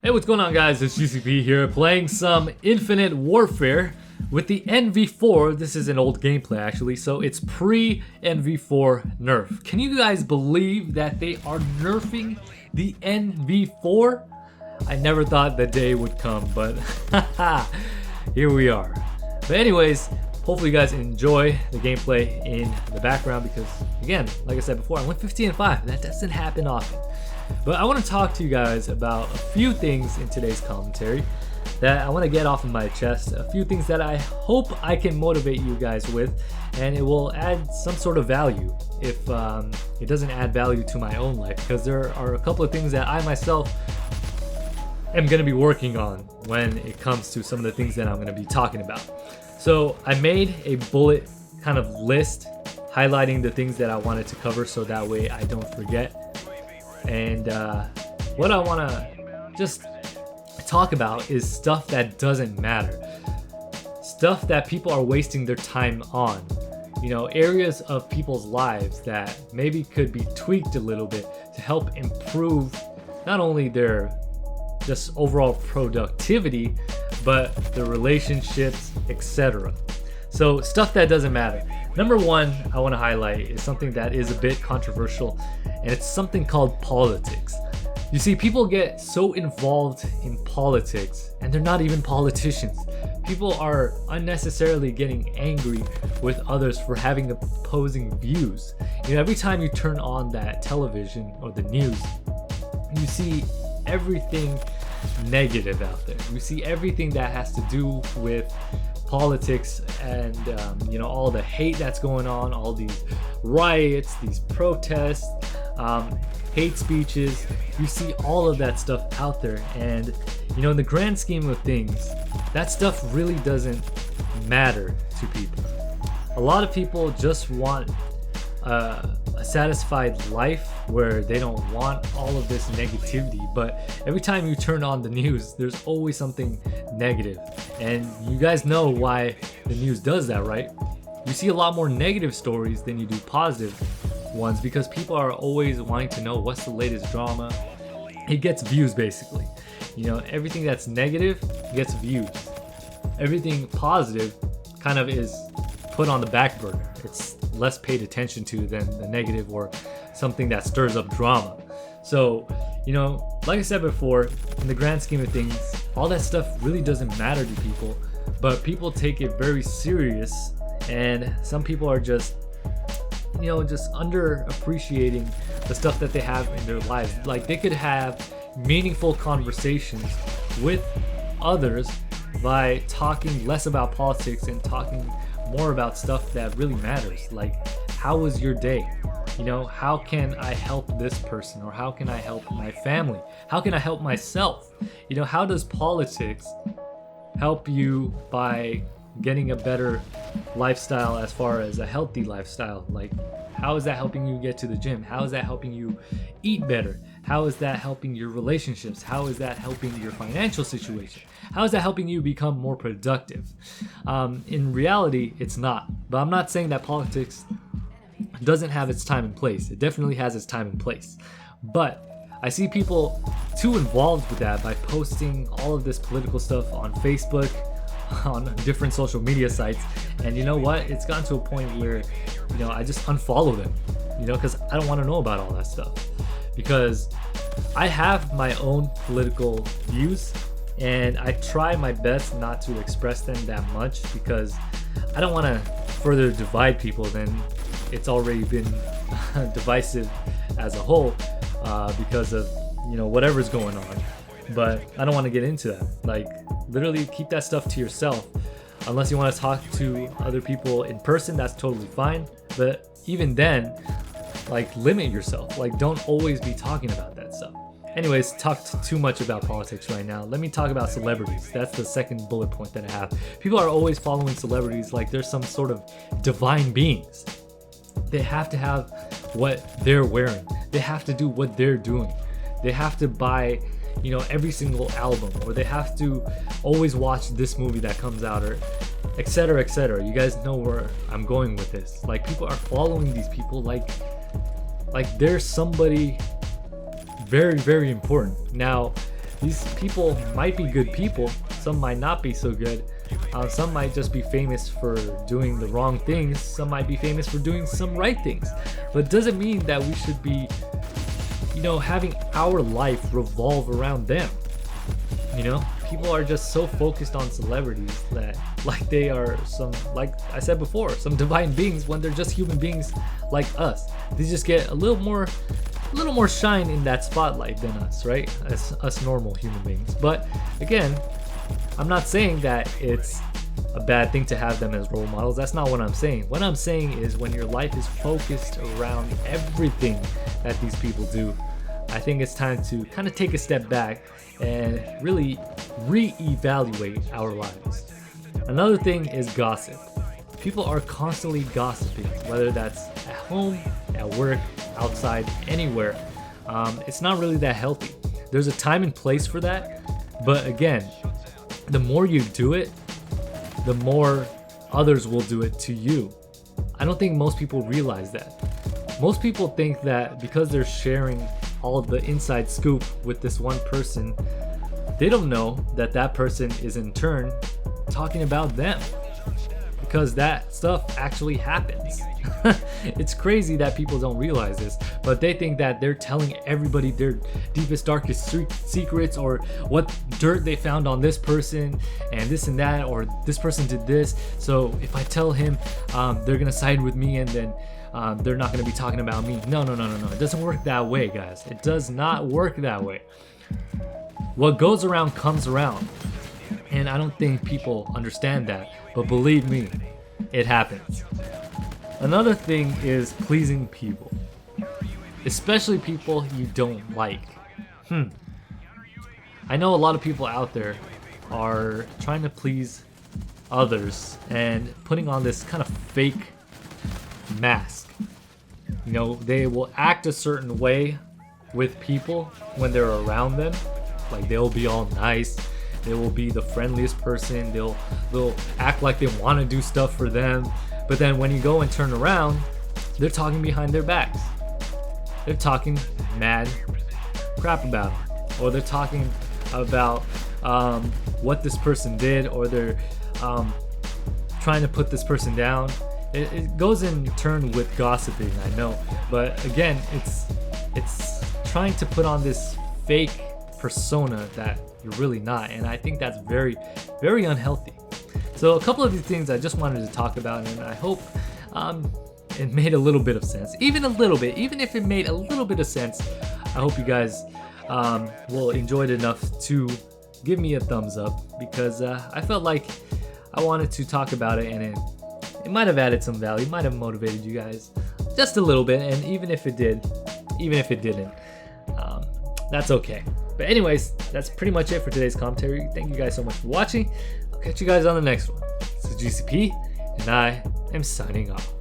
Hey, what's going on, guys? It's GCP here playing some Infinite Warfare with the NV4. This is an old gameplay actually, so it's pre-NV4 nerf. Can you guys believe that they are nerfing the NV4? I never thought the day would come, but here we are. But anyways, hopefully you guys enjoy the gameplay in the background because, again, like I said before, I went 15-5. That doesn't happen often. But I want to talk to you guys about a few things in today's commentary that I want to get off of my chest. A few things that I hope I can motivate you guys with, and it will add some sort of value if it doesn't add value to my own life, because there are a couple of things that I myself am going to be working on when it comes to some of the things that I'm going to be talking about. So I made a bullet kind of list highlighting the things that I wanted to cover so that way I don't forget. And what I want to just talk about is stuff that doesn't matter. Stuff that people are wasting their time on. You know, areas of people's lives that maybe could be tweaked a little bit to help improve not only their just overall productivity, but the relationships, etc. So stuff that doesn't matter. Number one I want to highlight is something that is a bit controversial, and it's something called politics. You see, people get so involved in politics and they're not even politicians. People are unnecessarily getting angry with others for having opposing views. You know, every time you turn on that television or the news, you see everything negative out there. You see everything that has to do with politics and you know, all the hate that's going on, all these riots, these protests, hate speeches. You see all of that stuff out there, and you know, in the grand scheme of things, that stuff really doesn't matter to people. A lot of people just want a satisfied life where they don't want all of this negativity, but every time you turn on the news, there's always something negative. And you guys know why the news does that, right? You see a lot more negative stories than you do positive ones because people are always wanting to know what's the latest drama. It gets views, basically. You know, everything that's negative gets views. Everything positive kind of is put on the back burner. It's less paid attention to than the negative or something that stirs up drama. So, you know, like I said before, in the grand scheme of things, all that stuff really doesn't matter to people, but people take it very serious, and some people are just, you know, just underappreciating the stuff that they have in their lives. Like, they could have meaningful conversations with others by talking less about politics and talking more about stuff that really matters. Like, how was your day? You know, how can I help this person, or how can I help my family? How can I help myself? You know, how does politics help you by getting a better lifestyle, as far as a healthy lifestyle? Like, how is that helping you get to the gym? How is that helping you eat better? How is that helping your relationships? How is that helping your financial situation? How is that helping you become more productive? In reality, it's not. But I'm not saying that politics doesn't have its time and place. It definitely has its time and place. But I see people too involved with that by posting all of this political stuff on Facebook, on different social media sites. And you know what? It's gotten to a point where, you know, I just unfollow them, you know, because I don't want to know about all that stuff. Because I have my own political views, and I try my best not to express them that much because I don't want to further divide people than it's already been divisive as a whole because of, you know, whatever's going on. But I don't want to get into that. Like, literally keep that stuff to yourself. Unless you want to talk to other people in person, that's totally fine. But even then, like, limit yourself. Like, don't always be talking about that stuff. Anyways, talked too much about politics right now. Let me talk about celebrities. That's the second bullet point that I have. People are always following celebrities like they're some sort of divine beings. They have to have what they're wearing. They have to do what they're doing. They have to buy, you know, every single album, or they have to always watch this movie that comes out, or etc, etc. You guys know where I'm going with this. Like, people are following these people like they're somebody very, very important. Now, These people might be good people, some might not be so good. Some might just be famous for doing the wrong things, some might be famous for doing some right things. But it doesn't mean that we should be, having our life revolve around them. People are just so focused on celebrities that like they are like I said before, some divine beings when they're just human beings like us. They just get a little more shine in that spotlight than us, right? As us normal human beings. But again, I'm not saying that it's a bad thing to have them as role models. That's not what I'm saying. What I'm saying is when your life is focused around everything that these people do, I think it's time to kind of take a step back and really re-evaluate our lives. Another thing is gossip. People are constantly gossiping, whether that's at home, at work, outside, anywhere. It's not really that healthy. There's a time and place for that, but again, the more you do it, the more others will do it to you. I don't think most people realize that. Most people think that because they're sharing all of the inside scoop with this one person, they don't know that that person is in turn talking about them, because that stuff actually happens. It's crazy that people don't realize this, but they think that they're telling everybody their deepest, darkest secrets, or what dirt they found on this person and this and that, or this person did this, so if I tell him, they're gonna side with me and then they're not gonna be talking about me. No. It doesn't work that way, guys. It does not work that way. What goes around comes around. And I don't think people understand that, but believe me, it happens. Another thing is pleasing people, especially people you don't like. I know a lot of people out there are trying to please others and putting on this kind of fake mask. They will act a certain way with people when they're around them. Like they'll be all nice. They will be the friendliest person. They'll act like they want to do stuff for them. But then when you go and turn around, they're talking behind their backs. They're talking mad crap about them. Or they're talking about what this person did, or they're trying to put this person down. It goes in turn with gossiping, I know. But again, it's trying to put on this fake persona that you're really not, and I think that's very, very unhealthy. So a couple of these things I just wanted to talk about, and I hope it made a little bit of sense, even a little bit. Even if it made a little bit of sense, I hope you guys will enjoy it enough to give me a thumbs up, because I felt like I wanted to talk about it, and it might have added some value, might have motivated you guys just a little bit, and even if it didn't, that's okay. But anyways, that's pretty much it for today's commentary. Thank you guys so much for watching. I'll catch you guys on the next one. This is GCP, and I am signing off.